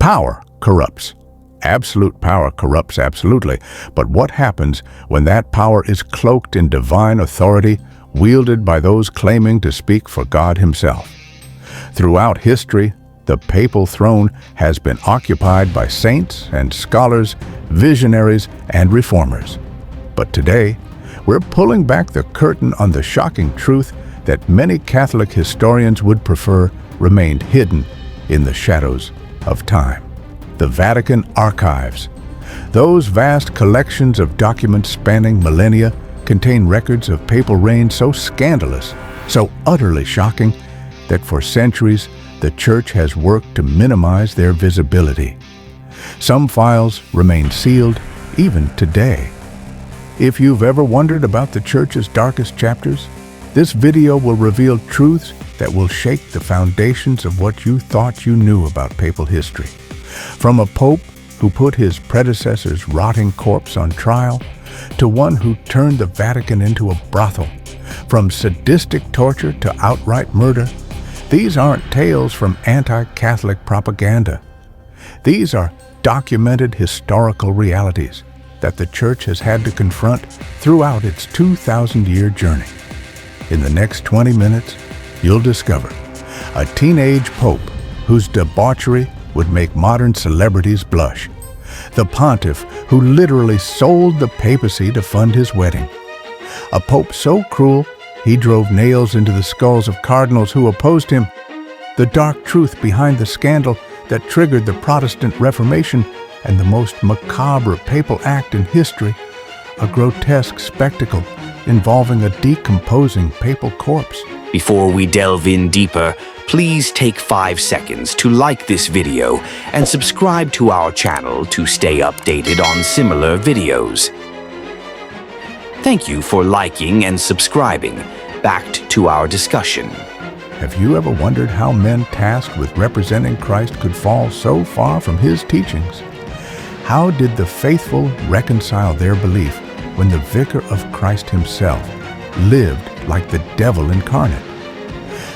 Power corrupts. Absolute power corrupts absolutely. But what happens when that power is cloaked in divine authority, wielded by those claiming to speak for God Himself? Throughout history, the papal throne has been occupied by saints and scholars, visionaries and reformers. But today, we're pulling back the curtain on the shocking truth that many Catholic historians would prefer remained hidden in the shadows of time. The Vatican archives. Those vast collections of documents spanning millennia contain records of papal reign so scandalous, so utterly shocking, that for centuries the Church has worked to minimize their visibility. Some files remain sealed even today. If you've ever wondered about the Church's darkest chapters, this video will reveal truths that will shake the foundations of what you thought you knew about papal history. From a pope who put his predecessor's rotting corpse on trial, to one who turned the Vatican into a brothel, from sadistic torture to outright murder, these aren't tales from anti-Catholic propaganda. These are documented historical realities that the Church has had to confront throughout its 2,000-year journey. In the next 20 minutes, you'll discover a teenage pope whose debauchery would make modern celebrities blush, the pontiff who literally sold the papacy to fund his wedding, a pope so cruel he drove nails into the skulls of cardinals who opposed him, the dark truth behind the scandal that triggered the Protestant Reformation, and the most macabre papal act in history, a grotesque spectacle involving a decomposing papal corpse. Before we delve in deeper, please take 5 seconds to like this video and subscribe to our channel to stay updated on similar videos. Thank you for liking and subscribing. Back to our discussion. Have you ever wondered how men tasked with representing Christ could fall so far from His teachings? How did the faithful reconcile their belief when the Vicar of Christ Himself lived like the devil incarnate?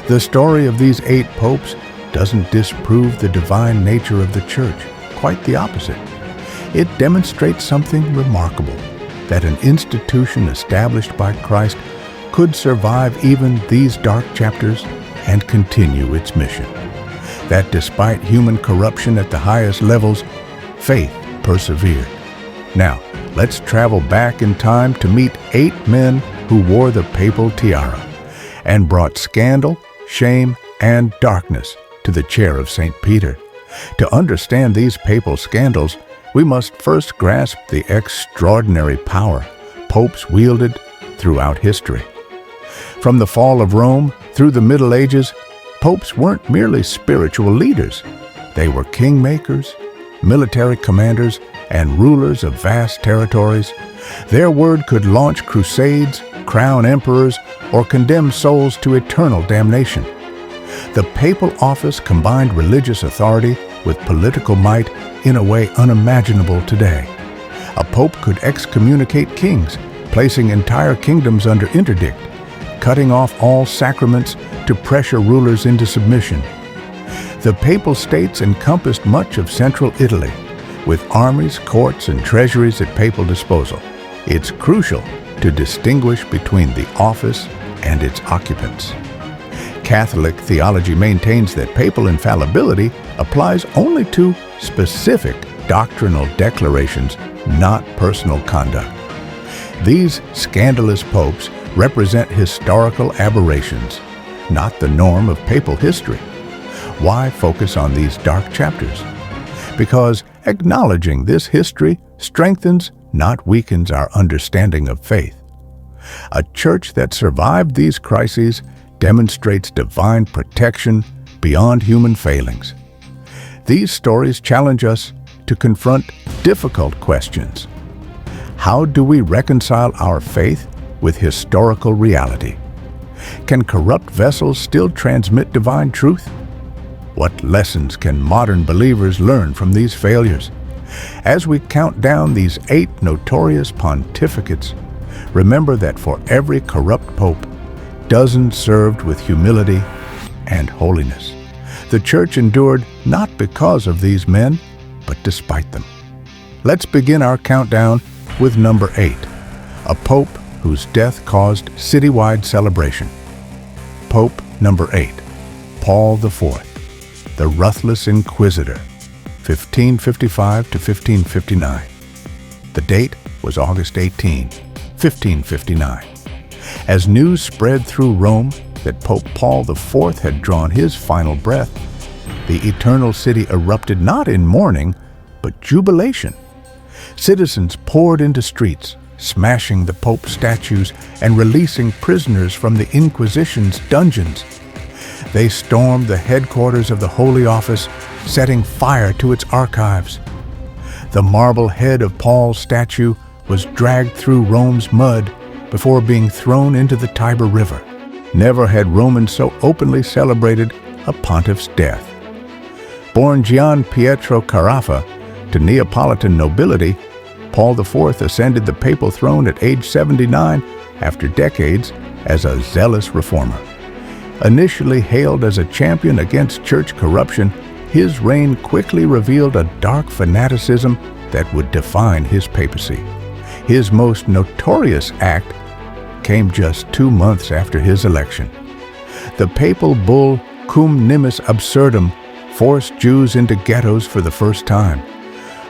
The story of these 8 popes doesn't disprove the divine nature of the Church. Quite the opposite. It demonstrates something remarkable, that an institution established by Christ could survive even these dark chapters and continue its mission. That despite human corruption at the highest levels, faith persevered. Now, let's travel back in time to meet 8 men who wore the papal tiara and brought scandal, shame, and darkness to the chair of St. Peter. To understand these papal scandals, we must first grasp the extraordinary power popes wielded throughout history. From the fall of Rome through the Middle Ages, popes weren't merely spiritual leaders. They were kingmakers, military commanders, and rulers of vast territories. Their word could launch crusades, crown emperors, or condemn souls to eternal damnation. The papal office combined religious authority with political might in a way unimaginable today. A pope could excommunicate kings, placing entire kingdoms under interdict, cutting off all sacraments to pressure rulers into submission. The papal states encompassed much of central Italy, with armies, courts, and treasuries at papal disposal. It's crucial to distinguish between the office and its occupants. Catholic theology maintains that papal infallibility applies only to specific doctrinal declarations, not personal conduct. These scandalous popes represent historical aberrations, not the norm of papal history. Why focus on these dark chapters? Because acknowledging this history strengthens, not weakens, our understanding of faith. A church that survived these crises demonstrates divine protection beyond human failings. These stories challenge us to confront difficult questions. How do we reconcile our faith with historical reality? Can corrupt vessels still transmit divine truth? What lessons can modern believers learn from these failures? As we count down these 8 notorious pontificates, remember that for every corrupt pope, dozens served with humility and holiness. The Church endured not because of these men, but despite them. Let's begin our countdown with number 8, a pope whose death caused citywide celebration. Pope number 8, Paul IV, the Ruthless Inquisitor, 1555 to 1559. The date was August 18, 1559. As news spread through Rome that Pope Paul IV had drawn his final breath, the Eternal City erupted not in mourning, but jubilation. Citizens poured into streets, smashing the Pope's statues and releasing prisoners from the Inquisition's dungeons. They stormed the headquarters of the Holy Office, setting fire to its archives. The marble head of Paul's statue was dragged through Rome's mud before being thrown into the Tiber River. Never had Romans so openly celebrated a pontiff's death. Born Gian Pietro Carafa to Neapolitan nobility, Paul IV ascended the papal throne at age 79 after decades as a zealous reformer. Initially hailed as a champion against church corruption, his reign quickly revealed a dark fanaticism that would define his papacy. His most notorious act came just 2 months after his election. The papal bull Cum Nimis Absurdum forced Jews into ghettos for the first time.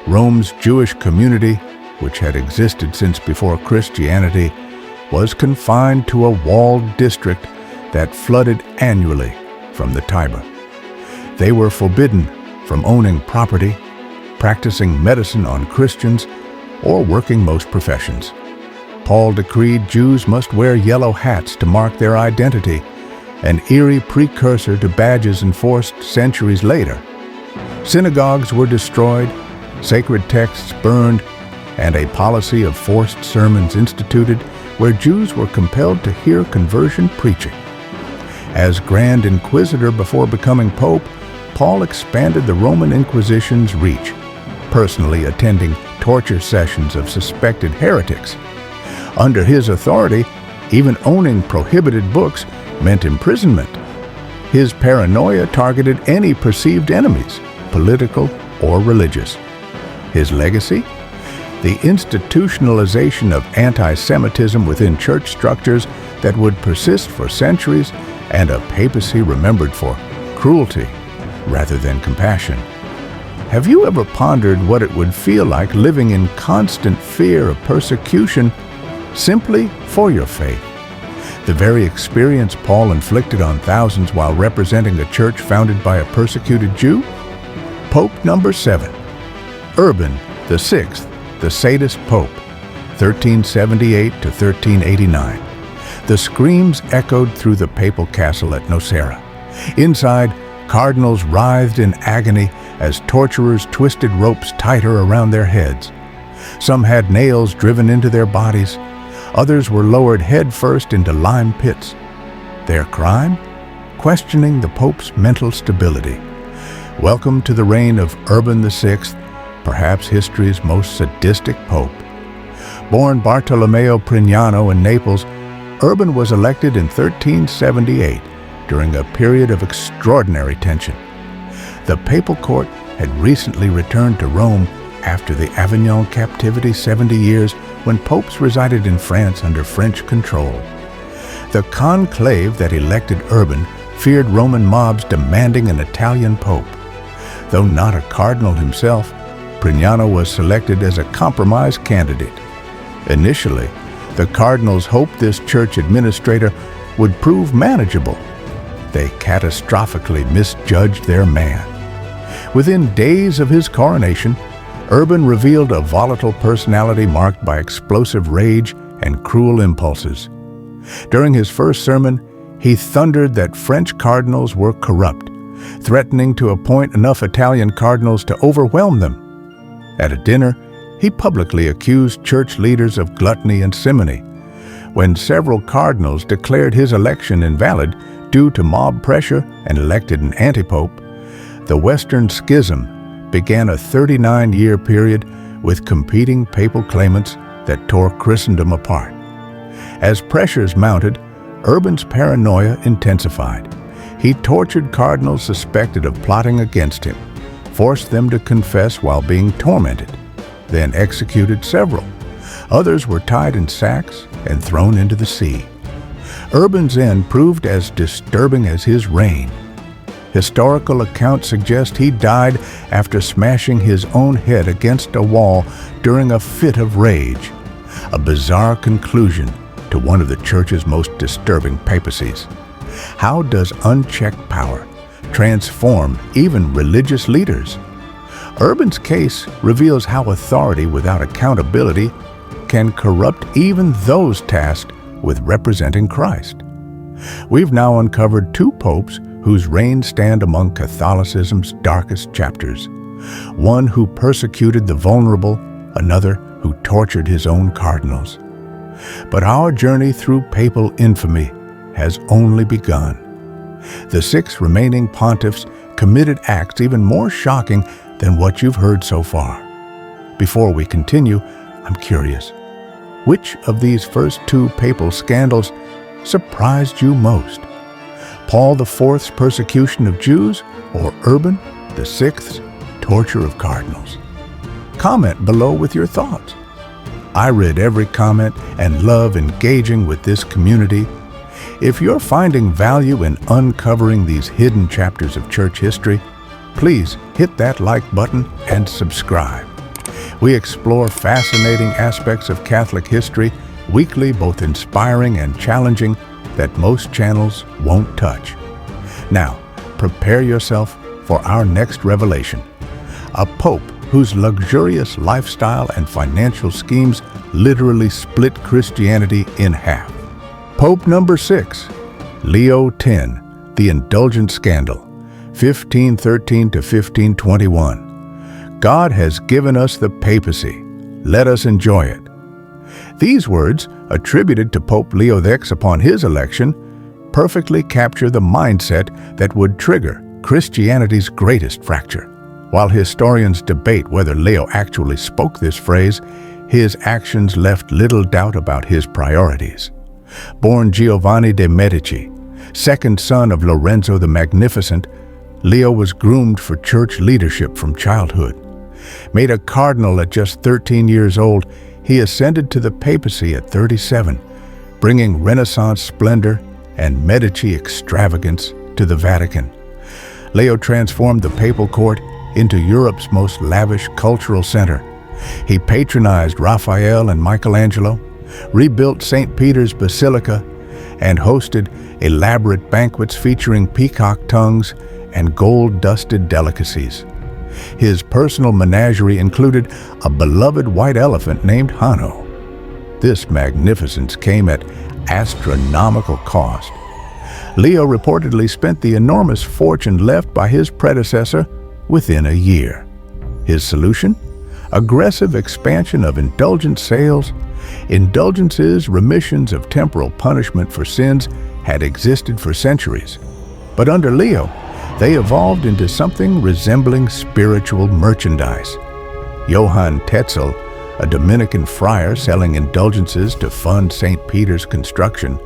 Rome's Jewish community, which had existed since before Christianity, was confined to a walled district that flooded annually from the Tiber. They were forbidden from owning property, practicing medicine on Christians, or working most professions. Paul decreed Jews must wear yellow hats to mark their identity, an eerie precursor to badges enforced centuries later. Synagogues were destroyed, sacred texts burned, and a policy of forced sermons instituted where Jews were compelled to hear conversion preaching. As Grand Inquisitor before becoming Pope, Paul expanded the Roman Inquisition's reach, personally attending torture sessions of suspected heretics. Under his authority, even owning prohibited books meant imprisonment. His paranoia targeted any perceived enemies, political or religious. His legacy? The institutionalization of anti-Semitism within church structures that would persist for centuries, and a papacy remembered for cruelty rather than compassion. Have you ever pondered what it would feel like living in constant fear of persecution simply for your faith? The very experience Paul inflicted on thousands while representing a church founded by a persecuted Jew? Pope number 7, Urban VI, the Sadist Pope, 1378 to 1389. The screams echoed through the papal castle at Nocera. Inside, cardinals writhed in agony as torturers twisted ropes tighter around their heads. Some had nails driven into their bodies. Others were lowered headfirst into lime pits. Their crime? Questioning the Pope's mental stability. Welcome to the reign of Urban VI, perhaps history's most sadistic pope. Born Bartolomeo Prignano in Naples, Urban was elected in 1378 during a period of extraordinary tension. The papal court had recently returned to Rome after the Avignon captivity 70 years when popes resided in France under French control. The conclave that elected Urban feared Roman mobs demanding an Italian pope. Though not a cardinal himself, Prignano was selected as a compromise candidate. Initially, the cardinals hoped this church administrator would prove manageable. They catastrophically misjudged their man. Within days of his coronation, Urban revealed a volatile personality marked by explosive rage and cruel impulses. During his first sermon, he thundered that French cardinals were corrupt, threatening to appoint enough Italian cardinals to overwhelm them. At a dinner, he publicly accused church leaders of gluttony and simony. When several cardinals declared his election invalid due to mob pressure and elected an antipope, the Western Schism began a 39-year period with competing papal claimants that tore Christendom apart. As pressures mounted, Urban's paranoia intensified. He tortured cardinals suspected of plotting against him, forced them to confess while being tormented, then executed several. Others were tied in sacks and thrown into the sea. Urban's end proved as disturbing as his reign. Historical accounts suggest he died after smashing his own head against a wall during a fit of rage, a bizarre conclusion to one of the Church's most disturbing papacies. How does unchecked power transform even religious leaders? Urban's case reveals how authority without accountability can corrupt even those tasked with representing Christ. We've now uncovered two popes whose reigns stand among Catholicism's darkest chapters. One who persecuted the vulnerable, another who tortured his own cardinals. But our journey through papal infamy has only begun. The 6 remaining pontiffs committed acts even more shocking than what you've heard so far. Before we continue, I'm curious, which of these first 2 papal scandals surprised you most? Paul IV's persecution of Jews, or Urban VI's torture of cardinals? Comment below with your thoughts. I read every comment and love engaging with this community. If you're finding value in uncovering these hidden chapters of church history, please hit that like button and subscribe. We explore fascinating aspects of Catholic history weekly, both inspiring and challenging, that most channels won't touch. Now, prepare yourself for our next revelation. A pope whose luxurious lifestyle and financial schemes literally split Christianity in half. Pope number 6, Leo X, the Indulgent Scandal, 1513 to 1521. God has given us the papacy. Let us enjoy it. These words, attributed to Pope Leo X upon his election, perfectly capture the mindset that would trigger Christianity's greatest fracture. While historians debate whether Leo actually spoke this phrase, his actions left little doubt about his priorities. Born Giovanni de' Medici, second son of Lorenzo the Magnificent, Leo was groomed for church leadership from childhood. Made a cardinal at just 13 years old, he ascended to the papacy at 37, bringing Renaissance splendor and Medici extravagance to the Vatican. Leo transformed the papal court into Europe's most lavish cultural center. He patronized Raphael and Michelangelo, rebuilt St. Peter's Basilica, and hosted elaborate banquets featuring peacock tongues and gold-dusted delicacies. His personal menagerie included a beloved white elephant named Hanno. This magnificence came at astronomical cost. Leo reportedly spent the enormous fortune left by his predecessor within a year. His solution? Aggressive expansion of indulgent sales. Indulgences, remissions of temporal punishment for sins, had existed for centuries. But under Leo, they evolved into something resembling spiritual merchandise. Johann Tetzel, a Dominican friar selling indulgences to fund St. Peter's construction,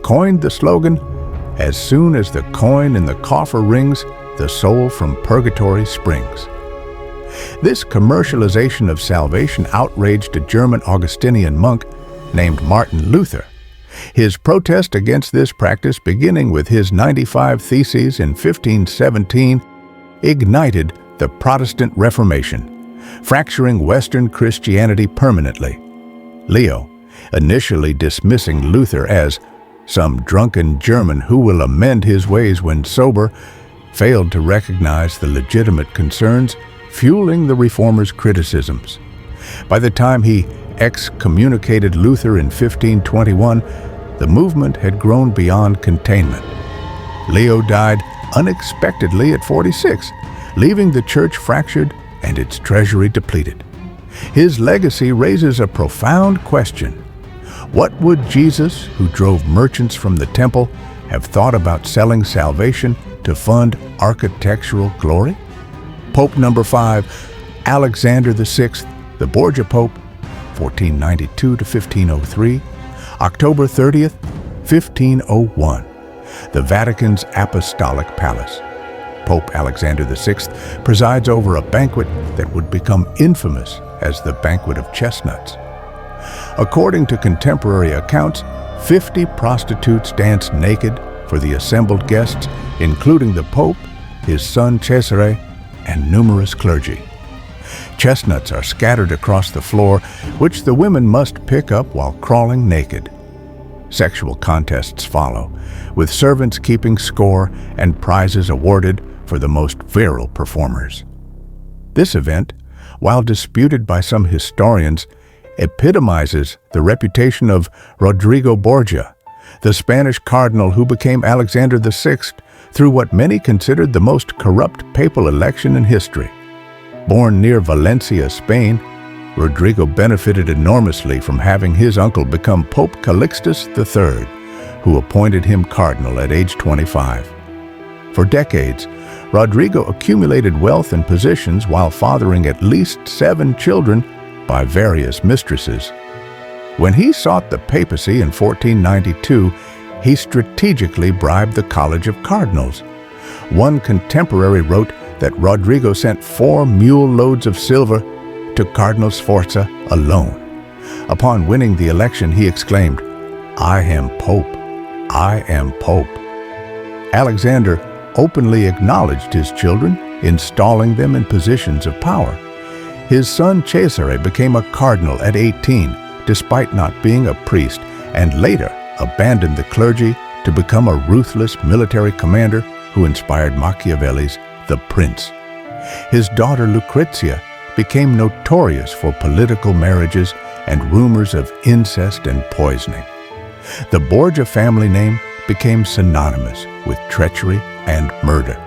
coined the slogan, "As soon as the coin in the coffer rings, the soul from purgatory springs." This commercialization of salvation outraged a German Augustinian monk named Martin Luther. His protest against this practice, beginning with his 95 Theses in 1517, ignited the Protestant Reformation, fracturing Western Christianity permanently. Leo, initially dismissing Luther as some drunken German who will amend his ways when sober, failed to recognize the legitimate concerns fueling the reformer's criticisms. By the time he excommunicated Luther in 1521, the movement had grown beyond containment. Leo died unexpectedly at 46, leaving the church fractured and its treasury depleted. His legacy raises a profound question. What would Jesus, who drove merchants from the temple, have thought about selling salvation to fund architectural glory? Pope number 5, Alexander VI, the Borgia Pope, 1492 to 1503, October 30th, 1501. the Vatican's Apostolic Palace. Pope Alexander VI presides over a banquet that would become infamous as the Banquet of Chestnuts. According to contemporary accounts, 50 prostitutes danced naked for the assembled guests, including the Pope, his son Cesare, and numerous clergy. Chestnuts are scattered across the floor, which the women must pick up while crawling naked. Sexual contests follow, with servants keeping score and prizes awarded for the most virile performers. This event, while disputed by some historians, epitomizes the reputation of Rodrigo Borgia, the Spanish cardinal who became Alexander VI through what many considered the most corrupt papal election in history. Born near Valencia, Spain, Rodrigo benefited enormously from having his uncle become Pope Calixtus III, who appointed him cardinal at age 25. For decades, Rodrigo accumulated wealth and positions while fathering at least 7 children by various mistresses. When he sought the papacy in 1492, he strategically bribed the College of Cardinals. One contemporary wrote that Rodrigo sent 4 mule loads of silver to Cardinal Sforza alone. Upon winning the election, he exclaimed, "I am Pope, I am Pope." Alexander openly acknowledged his children, installing them in positions of power. His son Cesare became a cardinal at 18, despite not being a priest, and later abandoned the clergy to become a ruthless military commander who inspired Machiavelli's The Prince. His daughter Lucrezia became notorious for political marriages and rumors of incest and poisoning. The Borgia family name became synonymous with treachery and murder.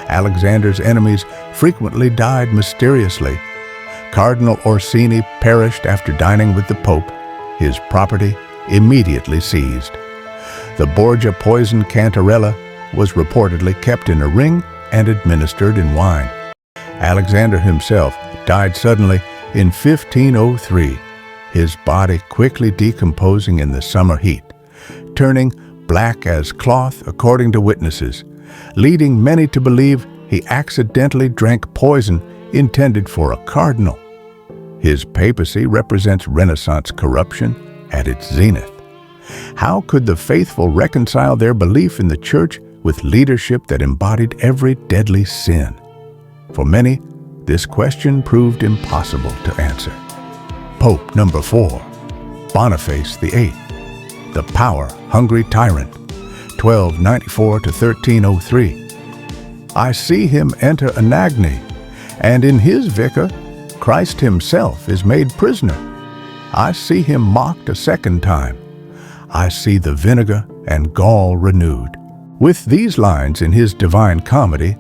Alexander's enemies frequently died mysteriously. Cardinal Orsini perished after dining with the Pope, his property immediately seized. The Borgia poison Cantarella was reportedly kept in a ring and administered in wine. Alexander himself died suddenly in 1503, his body quickly decomposing in the summer heat, turning black as cloth according to witnesses, leading many to believe he accidentally drank poison intended for a cardinal. His papacy represents Renaissance corruption at its zenith. How could the faithful reconcile their belief in the Church with leadership that embodied every deadly sin? For many, this question proved impossible to answer. Pope number 4, Boniface VIII, the power-hungry tyrant, 1294 to 1303. I see him enter Anagni, and in his vicar, Christ himself is made prisoner. I see him mocked a second time. I see the vinegar and gall renewed. With these lines in his Divine Comedy,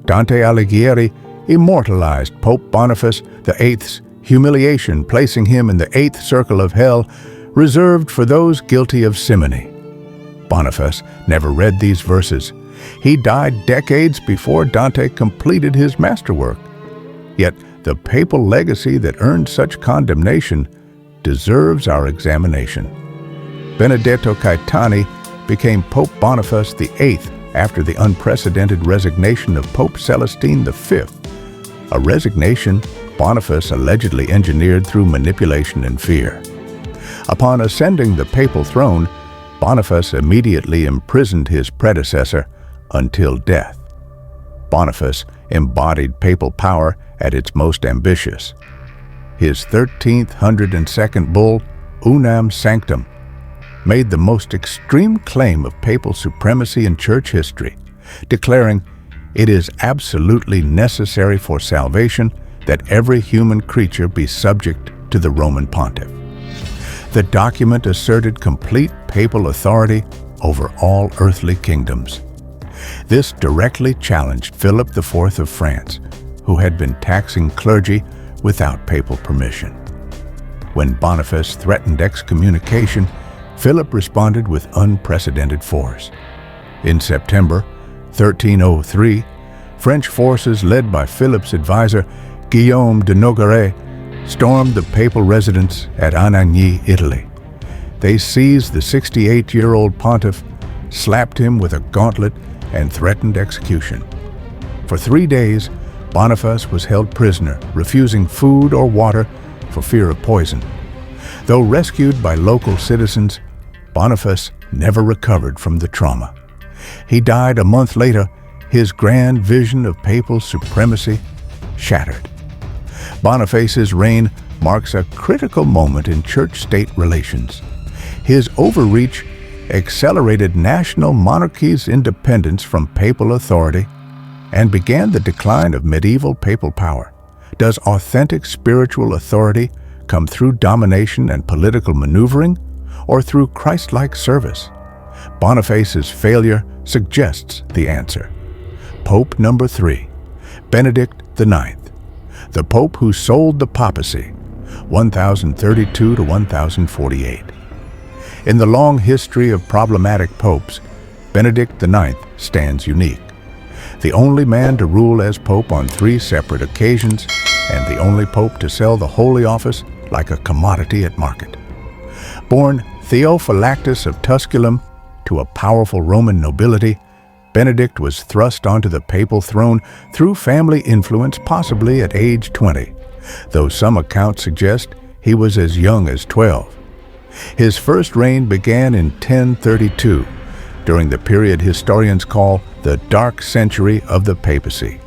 Dante Alighieri immortalized Pope Boniface VIII's humiliation, placing him in the 8th circle of hell, reserved for those guilty of simony. Boniface never read these verses. He died decades before Dante completed his masterwork. Yet the papal legacy that earned such condemnation deserves our examination. Benedetto Caetani became Pope Boniface VIII after the unprecedented resignation of Pope Celestine V, a resignation Boniface allegedly engineered through manipulation and fear. Upon ascending the papal throne, Boniface immediately imprisoned his predecessor until death. Boniface embodied papal power at its most ambitious. His 1302nd bull, Unam Sanctum, made the most extreme claim of papal supremacy in church history, declaring, "It is absolutely necessary for salvation that every human creature be subject to the Roman pontiff." The document asserted complete papal authority over all earthly kingdoms. This directly challenged Philip IV of France, who had been taxing clergy without papal permission. When Boniface threatened excommunication, Philip responded with unprecedented force. In September 1303, French forces led by Philip's advisor, Guillaume de Nogaret, stormed the papal residence at Anagni, Italy. They seized the 68-year-old pontiff, slapped him with a gauntlet, and threatened execution. For 3 days, Boniface was held prisoner, refusing food or water for fear of poison. Though rescued by local citizens, Boniface never recovered from the trauma. He died a month later, his grand vision of papal supremacy shattered. Boniface's reign marks a critical moment in church-state relations. His overreach accelerated national monarchies' independence from papal authority and began the decline of medieval papal power. Does authentic spiritual authority come through domination and political maneuvering, or through Christ-like service? Boniface's failure suggests the answer. Pope number 3, Benedict IX, the Pope who sold the papacy, 1032 to 1048. In the long history of problematic popes, Benedict IX stands unique. The only man to rule as pope on 3 separate occasions, and the only pope to sell the Holy Office like a commodity at market. Born Theophylactus of Tusculum to a powerful Roman nobility, Benedict was thrust onto the papal throne through family influence, possibly at age 20, though some accounts suggest he was as young as 12. His first reign began in 1032, during the period historians call the Dark Century of the papacy,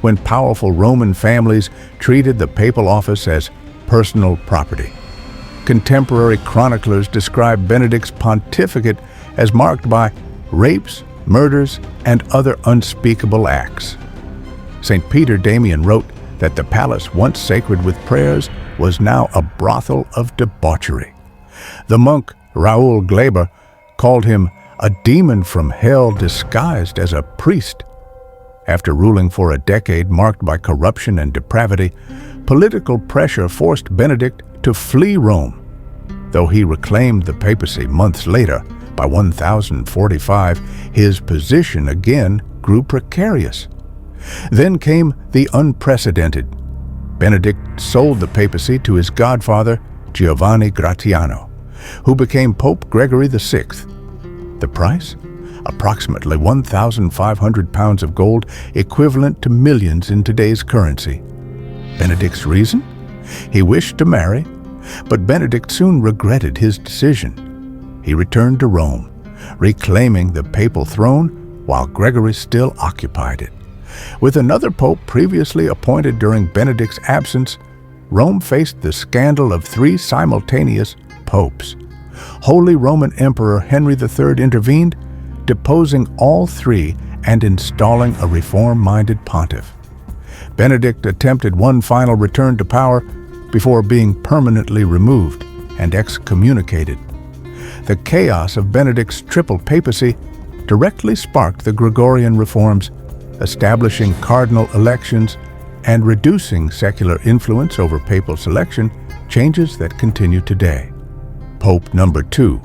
when powerful Roman families treated the papal office as personal property. Contemporary chroniclers describe Benedict's pontificate as marked by rapes, murders, and other unspeakable acts. St. Peter Damian wrote that the palace, once sacred with prayers, was now a brothel of debauchery. The monk Raoul Glaber called him a demon from hell disguised as a priest. After ruling for a decade marked by corruption and depravity, political pressure forced Benedict to flee Rome. Though he reclaimed the papacy months later, by 1045, his position again grew precarious. Then came the unprecedented. Benedict sold the papacy to his godfather, Giovanni Gratiano, who became Pope Gregory VI. The price? Approximately 1,500 pounds of gold, equivalent to millions in today's currency. Benedict's reason? He wished to marry, but Benedict soon regretted his decision. He returned to Rome, reclaiming the papal throne while Gregory still occupied it. With another pope previously appointed during Benedict's absence, Rome faced the scandal of 3 simultaneous popes. Holy Roman Emperor Henry III intervened, deposing all 3 and installing a reform-minded pontiff. Benedict attempted one final return to power before being permanently removed and excommunicated. The chaos of Benedict's triple papacy directly sparked the Gregorian reforms, establishing cardinal elections and reducing secular influence over papal selection, changes that continue today. Pope number 2,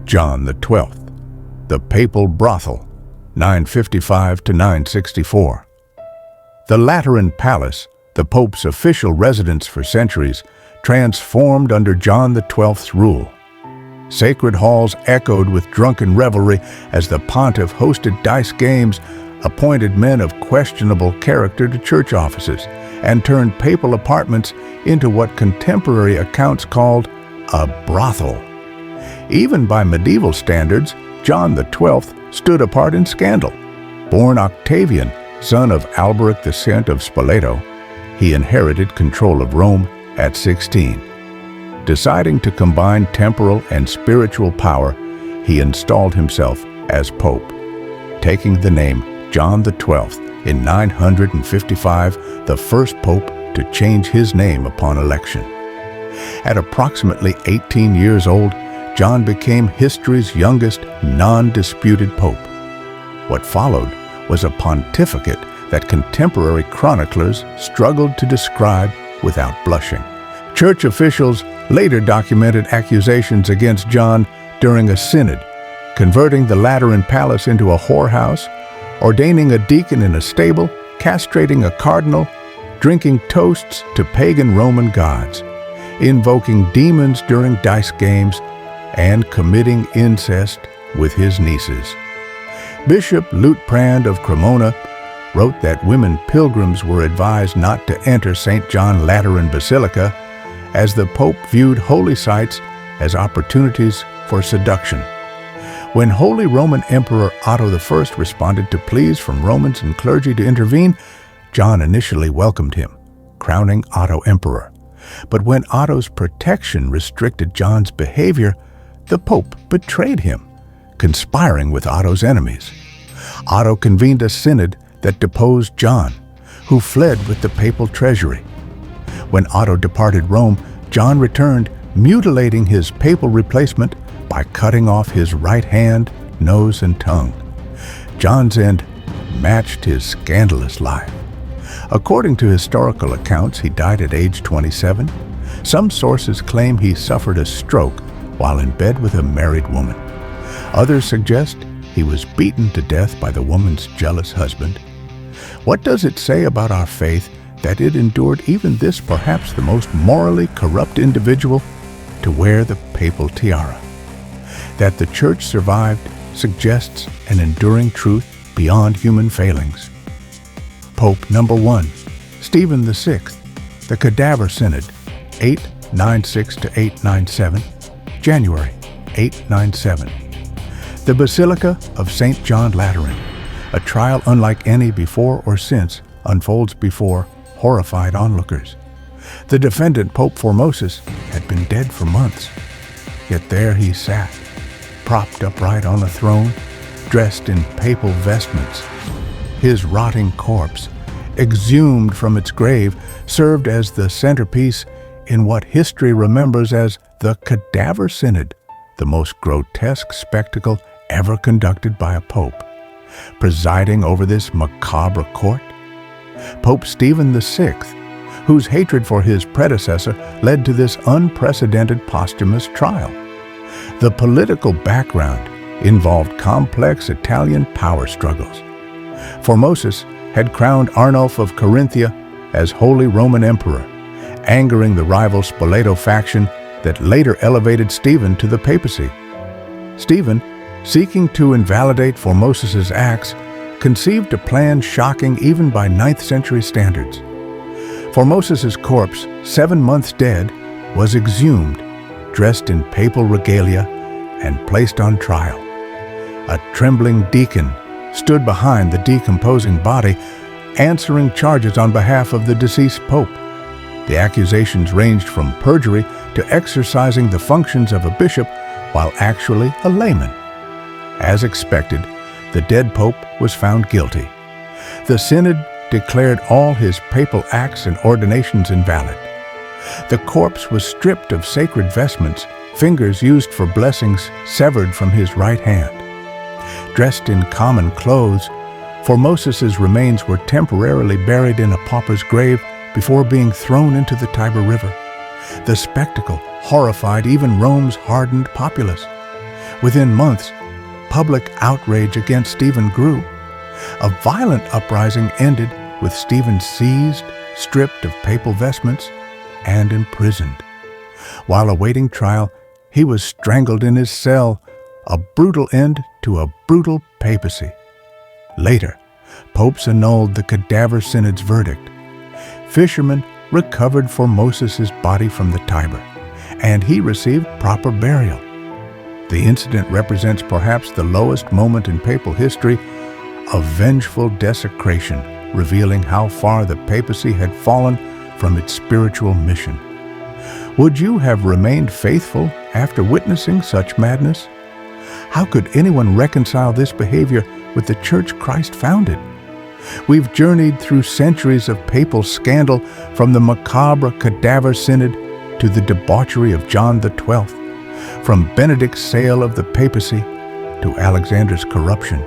John XII, the papal brothel, 955 to 964. The Lateran Palace, the Pope's official residence for centuries, transformed under John XII's rule. Sacred halls echoed with drunken revelry as the pontiff hosted dice games, appointed men of questionable character to church offices, and turned papal apartments into what contemporary accounts called a brothel. Even by medieval standards, John XII stood apart in scandal. Born Octavian, son of Alberic VI of Spoleto, he inherited control of Rome at 16. Deciding to combine temporal and spiritual power, he installed himself as pope, taking the name John XII in 955, the first pope to change his name upon election. At approximately 18 years old, John became history's youngest non-disputed pope. What followed was a pontificate that contemporary chroniclers struggled to describe without blushing. Church officials later documented accusations against John during a synod, converting the Lateran Palace into a whorehouse, ordaining a deacon in a stable, castrating a cardinal, drinking toasts to pagan Roman gods, invoking demons during dice games, and committing incest with his nieces. Bishop Liutprand of Cremona wrote that women pilgrims were advised not to enter St. John Lateran Basilica, as the Pope viewed holy sites as opportunities for seduction. When Holy Roman Emperor Otto I responded to pleas from Romans and clergy to intervene, John initially welcomed him, crowning Otto emperor. But when Otto's protection restricted John's behavior, the Pope betrayed him, conspiring with Otto's enemies. Otto convened a synod that deposed John, who fled with the papal treasury. When Otto departed Rome, John returned, mutilating his papal replacement by cutting off his right hand, nose, and tongue. John's end matched his scandalous life. According to historical accounts, he died at age 27. Some sources claim he suffered a stroke while in bed with a married woman. Others suggest he was beaten to death by the woman's jealous husband. What does it say about our faith that it endured even this, perhaps the most morally corrupt individual, to wear the papal tiara? That the Church survived suggests an enduring truth beyond human failings. Pope number 1, Stephen VI, the Cadaver Synod, 896 to 897, January 897. The Basilica of St. John Lateran, a trial unlike any before or since, unfolds before horrified onlookers. The defendant, Pope Formosus, had been dead for months, yet there he sat, propped upright on a throne, dressed in papal vestments. His rotting corpse, exhumed from its grave, served as the centerpiece in what history remembers as the Cadaver Synod, the most grotesque spectacle ever conducted by a pope. Presiding over this macabre court, Pope Stephen VI, whose hatred for his predecessor led to this unprecedented posthumous trial. The political background involved complex Italian power struggles. Formosus had crowned Arnulf of Carinthia as Holy Roman Emperor, angering the rival Spoleto faction that later elevated Stephen to the papacy. Stephen, seeking to invalidate Formosus's acts, conceived a plan shocking even by 9th century standards. Formosus's corpse, 7 months dead, was exhumed, dressed in papal regalia, and placed on trial. A trembling deacon stood behind the decomposing body, answering charges on behalf of the deceased pope. The accusations ranged from perjury to exercising the functions of a bishop while actually a layman. As expected, the dead pope was found guilty. The synod declared all his papal acts and ordinations invalid. The corpse was stripped of sacred vestments, fingers used for blessings severed from his right hand. Dressed in common clothes, Formosus's remains were temporarily buried in a pauper's grave before being thrown into the Tiber River. The spectacle horrified even Rome's hardened populace. Within months, public outrage against Stephen grew. A violent uprising ended with Stephen seized, stripped of papal vestments, and imprisoned. While awaiting trial, he was strangled in his cell, a brutal end to a brutal papacy. Later, popes annulled the Cadaver Synod's verdict. Fishermen recovered Formosus's body from the Tiber, and he received proper burial. The incident represents perhaps the lowest moment in papal history, a vengeful desecration revealing how far the papacy had fallen from its spiritual mission. Would you have remained faithful after witnessing such madness? How could anyone reconcile this behavior with the church Christ founded? We've journeyed through centuries of papal scandal, from the macabre Cadaver Synod to the debauchery of John XII, from Benedict's sale of the papacy to Alexander's corruption.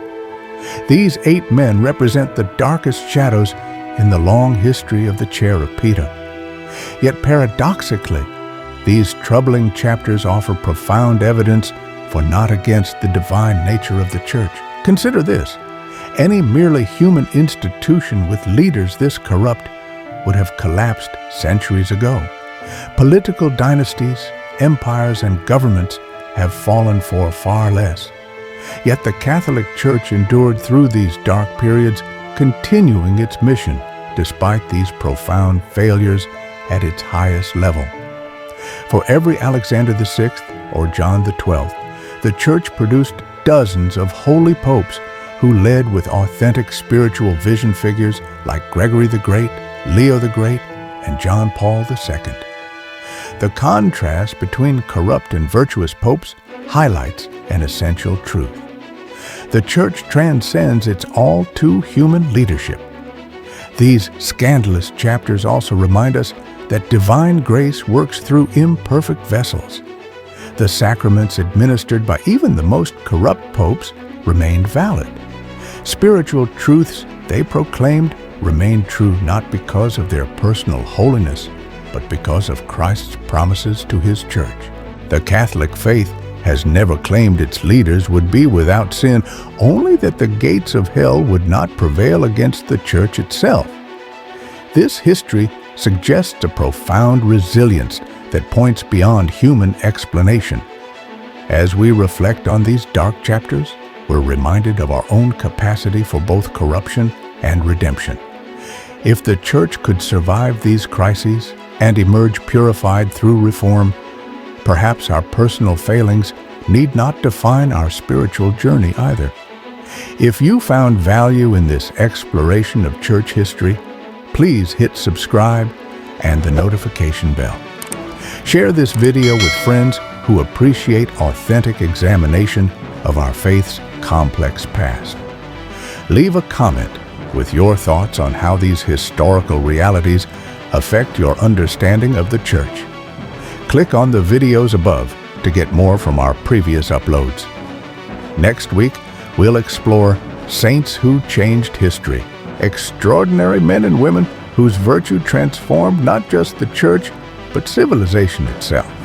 These 8 men represent the darkest shadows in the long history of the chair of Peter. Yet paradoxically, these troubling chapters offer profound evidence for not against the divine nature of the church. Consider this: any merely human institution with leaders this corrupt would have collapsed centuries ago. Political dynasties, empires, and governments have fallen for far less. Yet the Catholic Church endured through these dark periods, continuing its mission despite these profound failures at its highest level. For every Alexander VI or John XII, the Church produced dozens of holy popes who led with authentic spiritual vision figures like Gregory the Great, Leo the Great, and John Paul II. The contrast between corrupt and virtuous popes highlights an essential truth. The Church transcends its all-too-human leadership. These scandalous chapters also remind us that divine grace works through imperfect vessels. The sacraments administered by even the most corrupt popes remained valid. Spiritual truths they proclaimed remained true not because of their personal holiness, but because of Christ's promises to His Church. The Catholic faith has never claimed its leaders would be without sin, only that the gates of hell would not prevail against the Church itself. This history suggests a profound resilience that points beyond human explanation. As we reflect on these dark chapters, we're reminded of our own capacity for both corruption and redemption. If the Church could survive these crises and emerge purified through reform, perhaps our personal failings need not define our spiritual journey either. If you found value in this exploration of church history, please hit subscribe and the notification bell. Share this video with friends who appreciate authentic examination of our faith's complex past. Leave a comment with your thoughts on how these historical realities affect your understanding of the Church. Click on the videos above to get more from our previous uploads. Next week, we'll explore saints who changed history, extraordinary men and women whose virtue transformed not just the Church, but civilization itself.